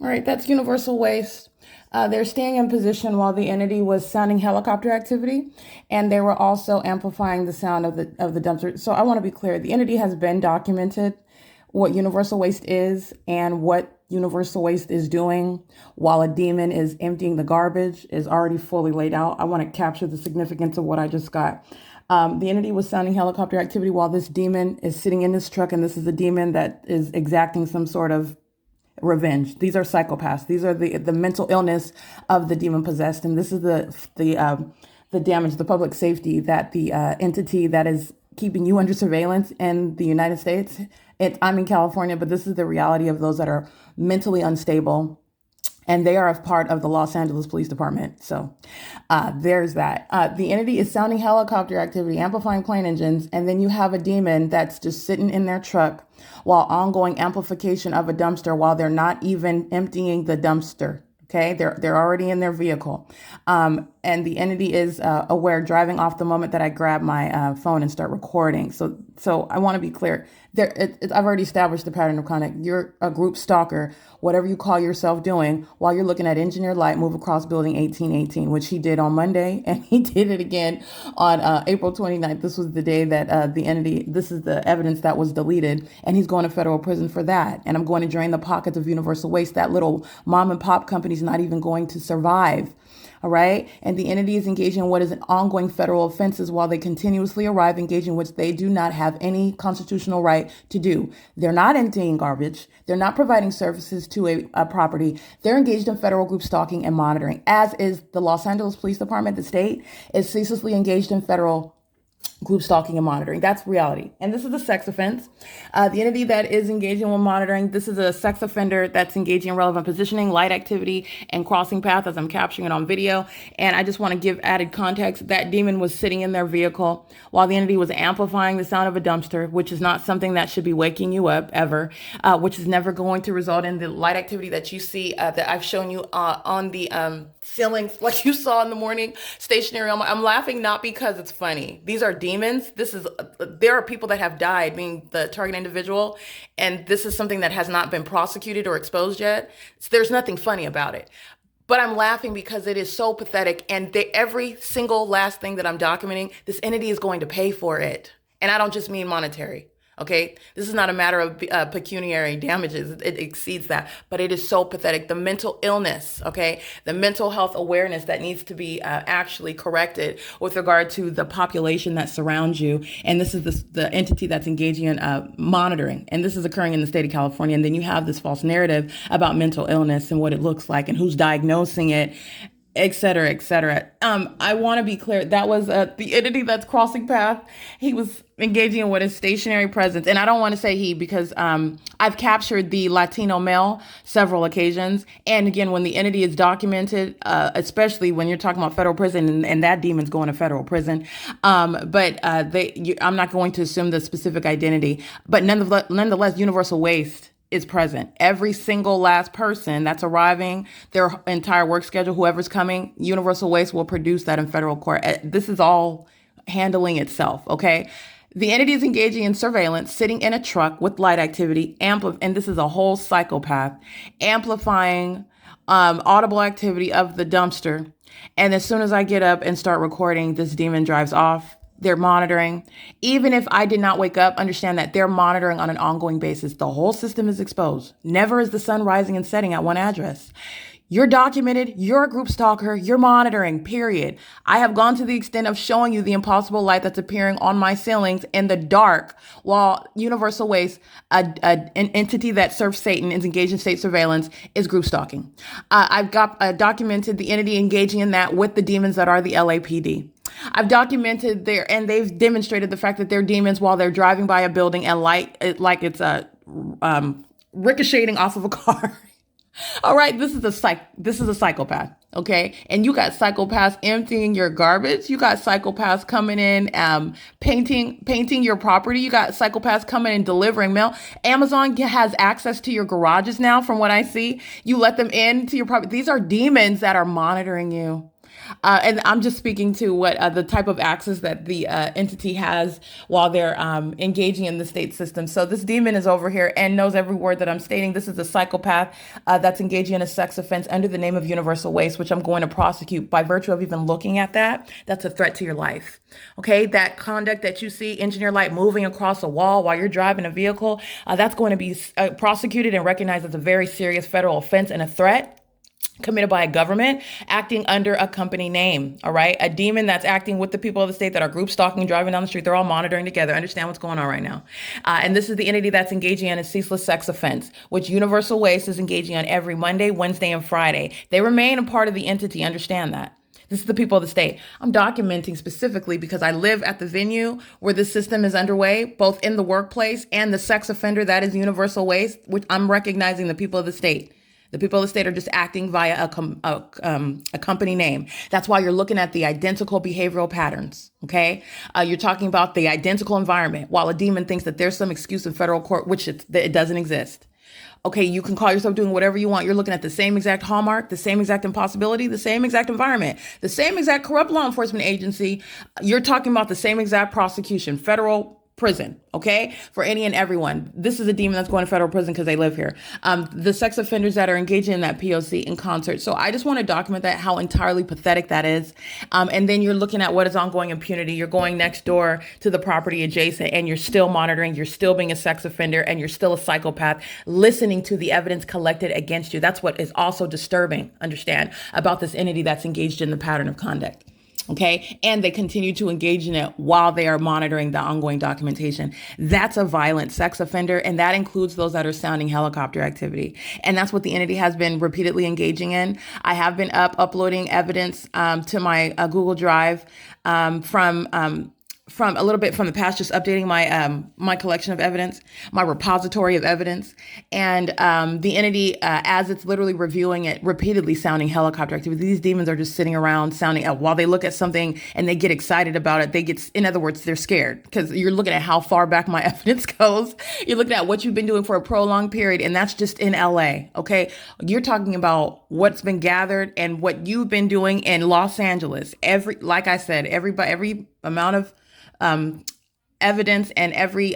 All right, that's universal waste. They're staying in position while the entity was sounding helicopter activity, and they were also amplifying the sound of the dumpster. So I want to be clear: the entity has been documented what universal waste is and what universal waste is doing while a demon is emptying the garbage is already fully laid out. I want to capture the significance of what I just got. The entity was sounding helicopter activity while this demon is sitting in this truck, and this is a demon that is exacting some sort of revenge. These are psychopaths. These are the mental illness of the demon possessed, and this is the damage, the public safety that the entity that is keeping you under surveillance in the United States. I'm in California, but this is the reality of those that are mentally unstable. And they are a part of the Los Angeles Police Department. So there's that. The entity is sounding helicopter activity, amplifying plane engines, and then you have a demon that's just sitting in their truck while ongoing amplification of a dumpster while they're not even emptying the dumpster. Okay, they're already in their vehicle. And the entity is aware, driving off the moment that I grab my phone and start recording. So I want to be clear. I've already established the pattern of conduct. You're a group stalker, whatever you call yourself doing, while you're looking at Engineer Light move across building 1818, which he did on Monday, and he did it again on April 29th. This was the day that this is the evidence that was deleted, and he's going to federal prison for that. And I'm going to drain the pockets of universal waste. That little mom and pop company's not even going to survive. All right. And the entity is engaging in what is an ongoing federal offenses while they continuously arrive, engaging which they do not have any constitutional right to do. They're not emptying garbage. They're not providing services to a property. They're engaged in federal group stalking and monitoring, as is the Los Angeles Police Department. The state is ceaselessly engaged in federal group stalking and monitoring. That's reality. And this is a sex offense. The entity that is engaging with monitoring, this is a sex offender that's engaging in relevant positioning, light activity, and crossing path as I'm capturing it on video. And I just want to give added context. That demon was sitting in their vehicle while the entity was amplifying the sound of a dumpster, which is not something that should be waking you up ever, which is never going to result in the light activity that you see that I've shown you on the ceilings, like you saw in the morning stationary. I'm laughing not because it's funny. These are demons. There are people that have died being the target individual, and this is something that has not been prosecuted or exposed yet. So there's nothing funny about it. But I'm laughing because it is so pathetic, and every single last thing that I'm documenting, this entity is going to pay for it. And I don't just mean monetary. Okay, this is not a matter of pecuniary damages. It exceeds that, but it is so pathetic. The mental illness, okay, the mental health awareness that needs to be actually corrected with regard to the population that surrounds you. And this is the entity that's engaging in monitoring. And this is occurring in the state of California. And then you have this false narrative about mental illness and what it looks like and who's diagnosing it, et cetera, et cetera. I want to be clear. That was the entity that's crossing path. He was engaging in what is stationary presence. And I don't want to say he because I've captured the Latino male several occasions. And again, when the entity is documented, especially when you're talking about federal prison and that demon's going to federal prison. I'm not going to assume the specific identity, but nonetheless, universal waste is present. Every single last person that's arriving, their entire work schedule, whoever's coming, universal waste will produce that in federal court. This is all handling itself, okay? The entity is engaging in surveillance, sitting in a truck with light activity, and this is a whole psychopath, amplifying audible activity of the dumpster. And as soon as I get up and start recording, this demon drives off. They're monitoring. Even if I did not wake up, understand that they're monitoring on an ongoing basis. The whole system is exposed. Never is the sun rising and setting at one address. You're documented. You're a group stalker. You're monitoring, period. I have gone to the extent of showing you the impossible light that's appearing on my ceilings in the dark while Universal Waste, an entity that serves Satan, is engaged in state surveillance, is group stalking. I've got documented the entity engaging in that with the demons that are the LAPD. I've documented and they've demonstrated the fact that they're demons while they're driving by a building and it's ricocheting off of a car. All right, this is a psychopath, okay? And you got psychopaths emptying your garbage. You got psychopaths coming in, painting your property. You got psychopaths coming in delivering mail. Amazon has access to your garages now, from what I see. You let them into your property. These are demons that are monitoring you. And I'm just speaking to what the type of access that the entity has while they're engaging in the state system. So this demon is over here and knows every word that I'm stating. This is a psychopath that's engaging in a sex offense under the name of universal waste, which I'm going to prosecute by virtue of even looking at that. That's a threat to your life. Okay, that conduct that you see, engineer light moving across a wall while you're driving a vehicle, that's going to be prosecuted and recognized as a very serious federal offense and a threat committed by a government acting under a company name. All right. A demon that's acting with the people of the state that are group stalking, driving down the street. They're all monitoring together. Understand what's going on right now. And this is the entity that's engaging in a ceaseless sex offense, which Universal Waste is engaging on every Monday, Wednesday, and Friday. They remain a part of the entity. Understand that. This is the people of the state. I'm documenting specifically because I live at the venue where this system is underway, both in the workplace and the sex offender that is Universal Waste, which I'm recognizing the people of the state. The people of the state are just acting via a company name. That's why you're looking at the identical behavioral patterns, okay? You're talking about the identical environment, while a demon thinks that there's some excuse in federal court, which it doesn't exist. Okay, you can call yourself doing whatever you want. You're looking at the same exact hallmark, the same exact impossibility, the same exact environment, the same exact corrupt law enforcement agency. You're talking about the same exact prosecution, federal prison, okay, for any and everyone. This is a demon that's going to federal prison because they live here. The sex offenders that are engaging in that P.O.C. in concert. So I just want to document that, how entirely pathetic that is. And then you're looking at what is ongoing impunity. You're going next door to the property adjacent and you're still monitoring. You're still being a sex offender and you're still a psychopath, listening to the evidence collected against you. That's what is also disturbing, understand, about this entity that's engaged in the pattern of conduct. Okay. And they continue to engage in it while they are monitoring the ongoing documentation. That's a violent sex offender. And that includes those that are sounding helicopter activity. And that's what the entity has been repeatedly engaging in. I have been uploading evidence to my Google Drive from a little bit from the past, just updating my collection of evidence, my repository of evidence, and the entity, as it's literally reviewing it, repeatedly sounding helicopter activity. These demons are just sitting around sounding while they look at something and they get excited about it. In other words, they're scared because you're looking at how far back my evidence goes. You're looking at what you've been doing for a prolonged period, and that's just in LA. Okay, you're talking about what's been gathered and what you've been doing in Los Angeles. Like I said, every amount of evidence and every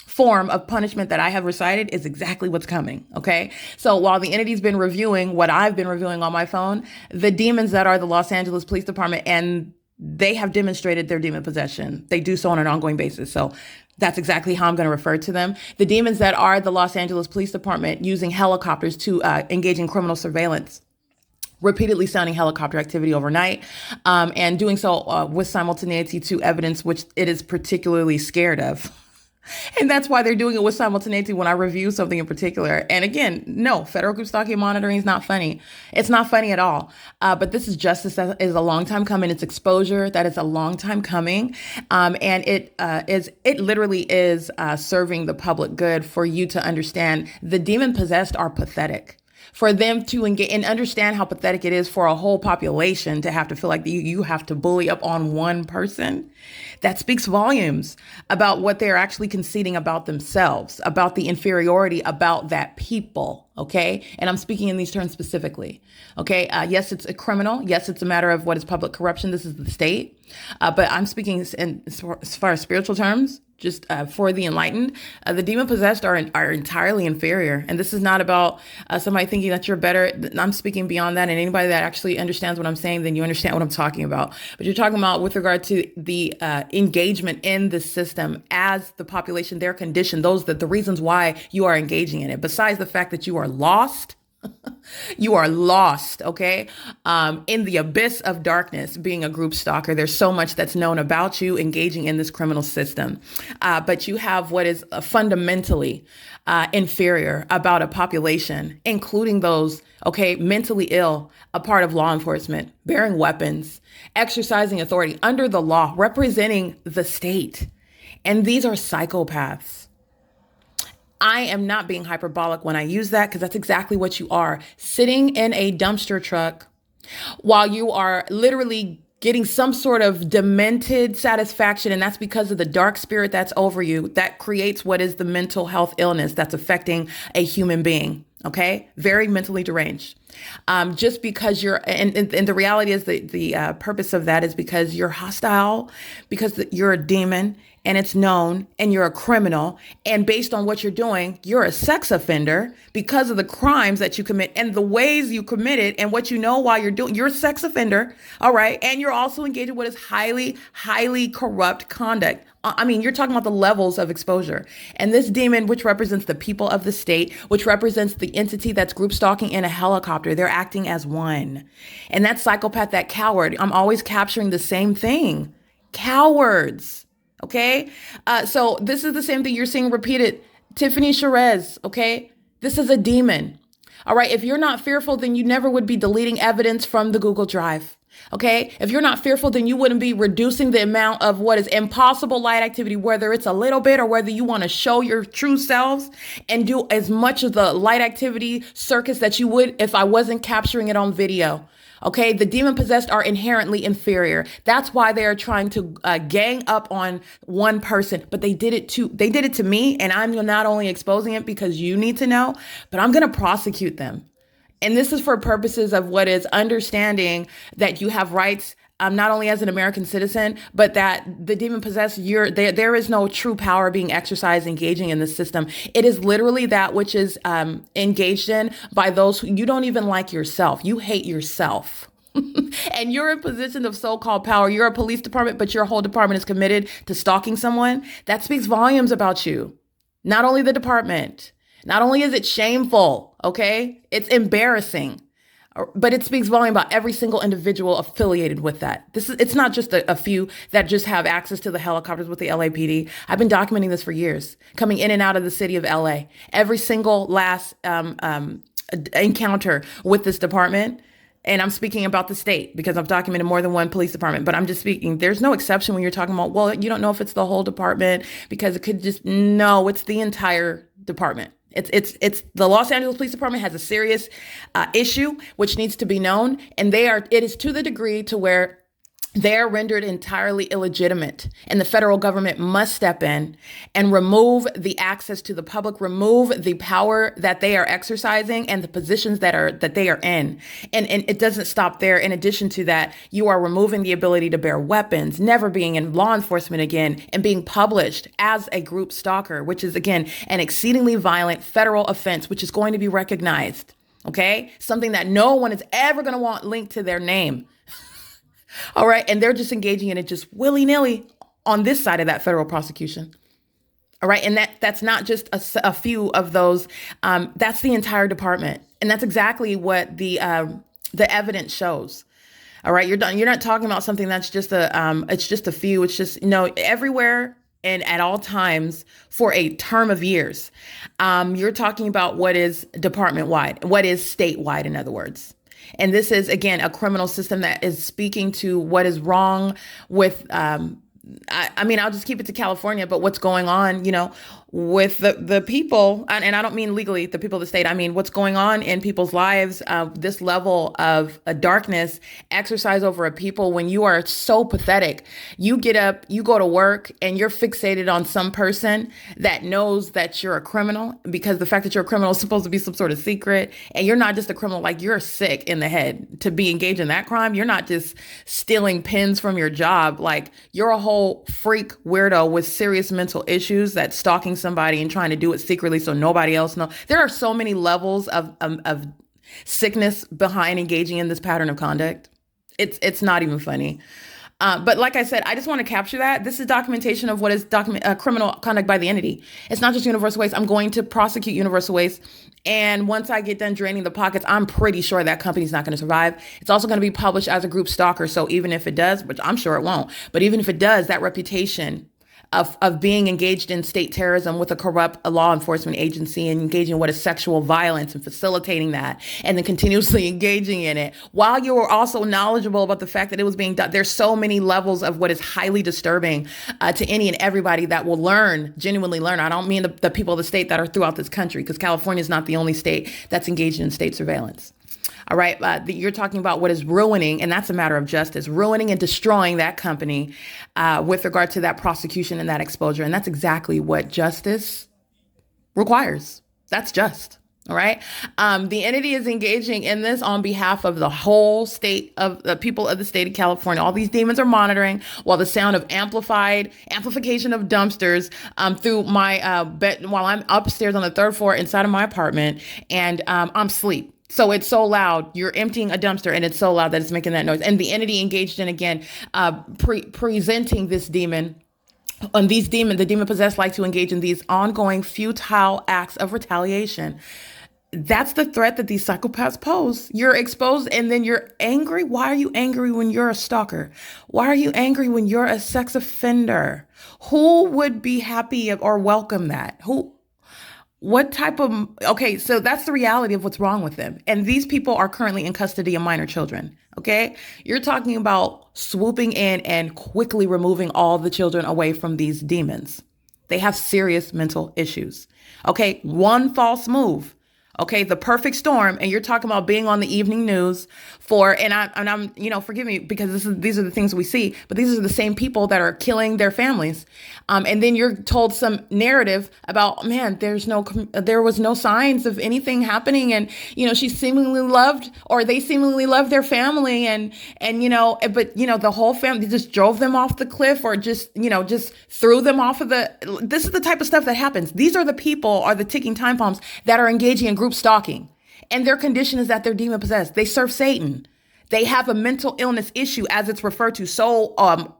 form of punishment that I have recited is exactly what's coming. Okay. So while the entity's been reviewing what I've been reviewing on my phone, the demons that are the Los Angeles Police Department, and they have demonstrated their demon possession. They do so on an ongoing basis. So that's exactly how I'm going to refer to them. The demons that are the Los Angeles Police Department using helicopters to engage in criminal surveillance, repeatedly sounding helicopter activity overnight, and doing so with simultaneity to evidence which it is particularly scared of. And that's why they're doing it with simultaneity when I review something in particular. And again, no, federal group stalking monitoring is not funny. It's not funny at all. But this is justice that is a long time coming. It's exposure that is a long time coming. And it literally is serving the public good for you to understand the demon possessed are pathetic. For them to engage and understand how pathetic it is for a whole population to have to feel like you have to bully up on one person, that speaks volumes about what they're actually conceding about themselves, about the inferiority about that people. Okay. And I'm speaking in these terms specifically. Okay. Yes, it's a criminal. Yes, it's a matter of what is public corruption. This is the state. But I'm speaking as far as spiritual terms. Just for the enlightened, the demon possessed are entirely inferior. And this is not about somebody thinking that you're better. I'm speaking beyond that. And anybody that actually understands what I'm saying, then you understand what I'm talking about. But you're talking about with regard to the engagement in the system as the population, their condition, the reasons why you are engaging in it, besides the fact that you are lost. You are lost, okay? In the abyss of darkness, being a group stalker. There's so much that's known about you engaging in this criminal system. But you have what is fundamentally inferior about a population, including those, okay, mentally ill, a part of law enforcement, bearing weapons, exercising authority under the law, representing the state. And these are psychopaths. I am not being hyperbolic when I use that, because that's exactly what you are. Sitting in a dumpster truck while you are literally getting some sort of demented satisfaction. And that's because of the dark spirit that's over you that creates what is the mental health illness that's affecting a human being. Okay, very mentally deranged. Just because and the reality is the purpose of that is because you're hostile, because you're a demon and it's known, and you're a criminal. And based on what you're doing, you're a sex offender because of the crimes that you commit and the ways you commit it and what you know while you're doing. You're a sex offender, all right? And you're also engaged in what is highly, highly corrupt conduct. I mean, you're talking about the levels of exposure. And this demon, which represents the people of the state, which represents the entity that's group stalking in a helicopter, they're acting as one. And that psychopath, that coward, I'm always capturing the same thing. Cowards. Okay. So this is the same thing you're seeing repeated. Tiffany Sherez. Okay. This is a demon. All right. If you're not fearful, then you never would be deleting evidence from the Google Drive. Okay. If you're not fearful, then you wouldn't be reducing the amount of what is impossible light activity, whether it's a little bit or whether you want to show your true selves and do as much of the light activity circus that you would if I wasn't capturing it on video. Okay, the demon possessed are inherently inferior. That's why they are trying to gang up on one person. But they did it to me, and I'm not only exposing it because you need to know, but I'm going to prosecute them. And this is for purposes of what is understanding that you have rights, not only as an American citizen, but that the demon possessed, there is no true power being exercised, engaging in the system. It is literally that which is engaged in by those who you don't even like yourself. You hate yourself. And you're in position of so-called power. You're a police department, but your whole department is committed to stalking someone. That speaks volumes about you. Not only the department, not only is it shameful, okay? It's embarrassing. But it speaks volume about every single individual affiliated with that. It's not just a few that just have access to the helicopters with the LAPD. I've been documenting this for years, coming in and out of the city of LA. Every single last encounter with this department. And I'm speaking about the state because I've documented more than one police department, but I'm just speaking. There's no exception when you're talking about, well, you don't know if it's the whole department because it could no, it's the entire department. It's the Los Angeles Police Department has a serious issue which needs to be known, and it is to the degree to where they're rendered entirely illegitimate, and the federal government must step in and remove the access to the public, remove the power that they are exercising and the positions that they are in. And it doesn't stop there. In addition to that, you are removing the ability to bear weapons, never being in law enforcement again, and being published as a group stalker, which is, again, an exceedingly violent federal offense, which is going to be recognized. Okay? Something that no one is ever going to want linked to their name. All right. And they're just engaging in it just willy-nilly on this side of that federal prosecution. All right. And that's not just a few of those. That's the entire department. And that's exactly what the evidence shows. All right. You're not talking about something that's just it's just a few. It's just, everywhere and at all times for a term of years. You're talking about what is department wide, what is statewide, in other words. And this is, again, a criminal system that is speaking to what is wrong with, I'll just keep it to California, but what's going on, with the people, and I don't mean legally the people of the state, I mean what's going on in people's lives, this level of darkness exercise over a people when you are so pathetic. You get up, you go to work, and you're fixated on some person that knows that you're a criminal, because the fact that you're a criminal is supposed to be some sort of secret, and you're not just a criminal, like you're sick in the head to be engaged in that crime. You're not just stealing pins from your job, like you're a whole freak weirdo with serious mental issues that's stalking somebody and trying to do it secretly so nobody else knows. There are so many levels of sickness behind engaging in this pattern of conduct. It's not even funny. But like I said, I just want to capture that. This is documentation of what is criminal conduct by the entity. It's not just Universal Waste. I'm going to prosecute Universal Waste. And once I get done draining the pockets, I'm pretty sure that company's not going to survive. It's also going to be published as a group stalker. So even if it does, which I'm sure it won't, but even if it does, that reputation of being engaged in state terrorism with a corrupt law enforcement agency and engaging in what is sexual violence and facilitating that and then continuously engaging in it while you were also knowledgeable about the fact that it was being done. There's so many levels of what is highly disturbing to any and everybody that will genuinely learn. I don't mean the people of the state that are throughout this country, because California is not the only state that's engaged in state surveillance. All right. You're talking about what is ruining, and that's a matter of justice, ruining and destroying that company with regard to that prosecution and that exposure. And that's exactly what justice requires. That's just. All right. The entity is engaging in this on behalf of the whole state of the people of the state of California. All these demons are monitoring while the sound of amplification of dumpsters through my bed while I'm upstairs on the third floor inside of my apartment, and I'm asleep. So it's so loud. You're emptying a dumpster, and it's so loud that it's making that noise. And the entity engaged in again, presenting this demon. And the demon possessed like to engage in these ongoing futile acts of retaliation. That's the threat that these psychopaths pose. You're exposed and then you're angry. Why are you angry when you're a stalker? Why are you angry when you're a sex offender? Who would be happy or welcome that? What type of, okay, so that's the reality of what's wrong with them. And these people are currently in custody of minor children. Okay. You're talking about swooping in and quickly removing all the children away from these demons. They have serious mental issues. Okay. One false move. Okay, the perfect storm, and you're talking about being on the evening news and I'm forgive me because these are the things we see, but these are the same people that are killing their families, and then you're told some narrative about, man, there was no signs of anything happening, and they seemingly loved their family, and the whole family just drove them off the cliff or just threw them off of this is the type of stuff that happens. These are the people, are the ticking time bombs that are engaging in group stalking, and their condition is that they're demon possessed. They serve Satan. They have a mental illness issue, as it's referred to so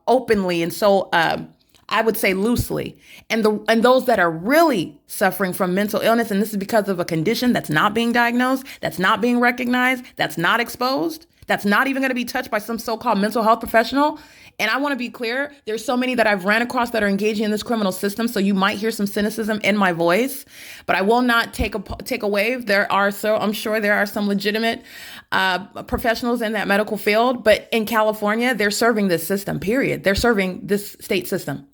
openly and so I would say loosely. And those that are really suffering from mental illness, and this is because of a condition that's not being diagnosed, that's not being recognized, that's not exposed, that's not even going to be touched by some so-called mental health professional. And I want to be clear, there's so many that I've ran across that are engaging in this criminal system. So you might hear some cynicism in my voice, but I will not take away. I'm sure there are some legitimate professionals in that medical field, but in California, they're serving this system, period. They're serving this state system.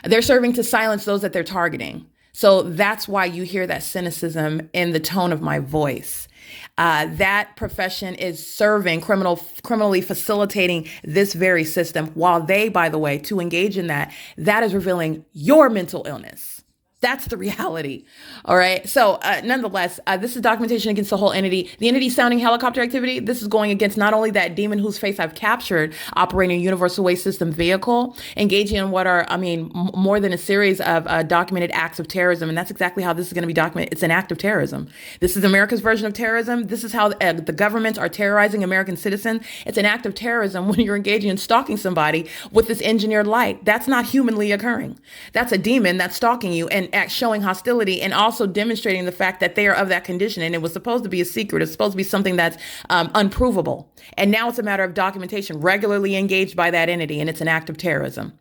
They're serving to silence those that they're targeting. So that's why you hear that cynicism in the tone of my voice. That profession is serving, criminally facilitating this very system, while they, by the way, to engage in that is revealing your mental illness. That's the reality. All right. So nonetheless, this is documentation against the whole entity. The entity sounding helicopter activity. This is going against not only that demon whose face I've captured operating a universal waste system vehicle, engaging in what are, more than a series of documented acts of terrorism. And that's exactly how this is going to be documented. It's an act of terrorism. This is America's version of terrorism. This is how the governments are terrorizing American citizens. It's an act of terrorism when you're engaging in stalking somebody with this engineered light. That's not humanly occurring. That's a demon that's stalking you and showing hostility, and also demonstrating the fact that they are of that condition. And it was supposed to be a secret. It's supposed to be something that's unprovable. And now it's a matter of documentation regularly engaged by that entity, and it's an act of terrorism.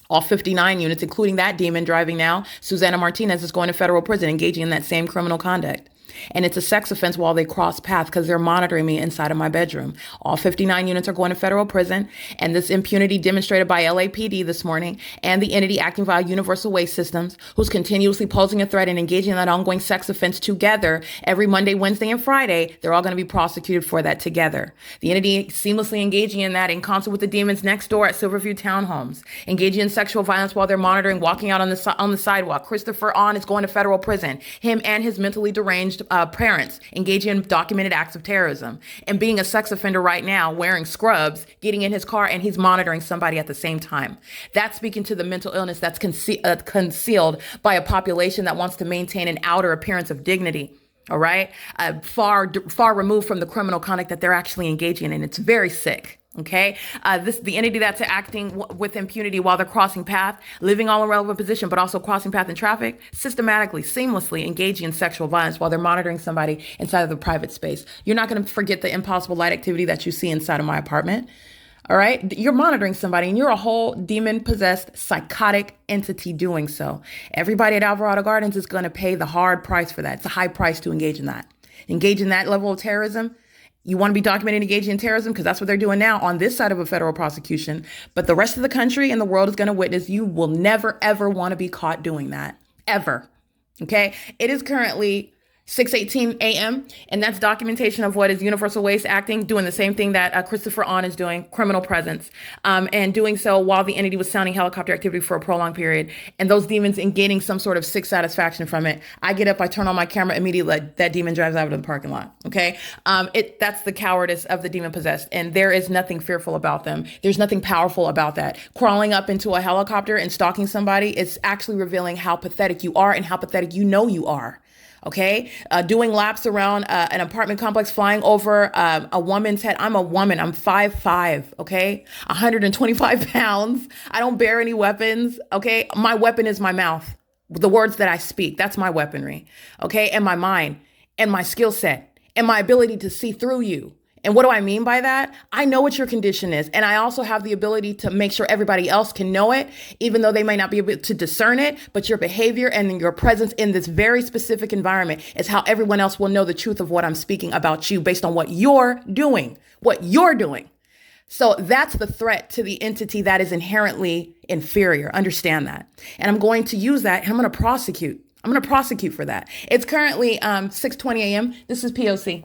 All 59 units, including that demon driving now, Susana Martinez, is going to federal prison, engaging in that same criminal conduct. And it's a sex offense while they cross paths because they're monitoring me inside of my bedroom. All 59 units are going to federal prison. And this impunity demonstrated by LAPD this morning and the entity acting via universal waste systems, who's continuously posing a threat and engaging in that ongoing sex offense together every Monday, Wednesday, and Friday, they're all going to be prosecuted for that together. The entity seamlessly engaging in that in concert with the demons next door at Silverview Townhomes, engaging in sexual violence while they're monitoring, walking out on the sidewalk. Christopher On is going to federal prison. Him and his mentally deranged parents engaging in documented acts of terrorism, and being a sex offender right now, wearing scrubs, getting in his car, and he's monitoring somebody at the same time. That's speaking to the mental illness that's concealed by a population that wants to maintain an outer appearance of dignity. All right. Far removed from the criminal conduct that they're actually engaging in. It's very sick. Okay. The entity that's acting with impunity while they're crossing path, living all in relevant position, but also crossing path in traffic, systematically, seamlessly engaging in sexual violence while they're monitoring somebody inside of the private space. You're not going to forget the impossible light activity that you see inside of my apartment. All right. You're monitoring somebody, and you're a whole demon possessed psychotic entity doing so. Everybody at Alvarado Gardens is going to pay the hard price for that. It's a high price to engage in that. Engage in that level of terrorism. You want to be documented engaging in terrorism because that's what they're doing now on this side of a federal prosecution. But the rest of the country and the world is going to witness. You will never, ever want to be caught doing that. Ever. Okay. It is currently 6:18 a.m. And that's documentation of what is universal waste acting, doing the same thing that Christopher On is doing, criminal presence, and doing so while the entity was sounding helicopter activity for a prolonged period. And those demons and gaining some sort of sick satisfaction from it. I get up, I turn on my camera, immediately that demon drives out of the parking lot. Okay. That's the cowardice of the demon possessed. And there is nothing fearful about them. There's nothing powerful about that. Crawling up into a helicopter and stalking somebody is actually revealing how pathetic you are and how pathetic you know you are. Okay. Doing laps around an apartment complex, flying over a woman's head. I'm a woman. I'm 5'5". Okay. 125 pounds. I don't bear any weapons. Okay. My weapon is my mouth. The words that I speak. That's my weaponry. Okay. And my mind and my skill set and my ability to see through you. And what do I mean by that? I know what your condition is. And I also have the ability to make sure everybody else can know it, even though they may not be able to discern it. But your behavior and your presence in this very specific environment is how everyone else will know the truth of what I'm speaking about you based on what you're doing, So that's the threat to the entity that is inherently inferior. Understand that. And I'm going to use that and I'm going to prosecute. I'm going to prosecute for that. It's currently 6:20 a.m. This is P.O.C.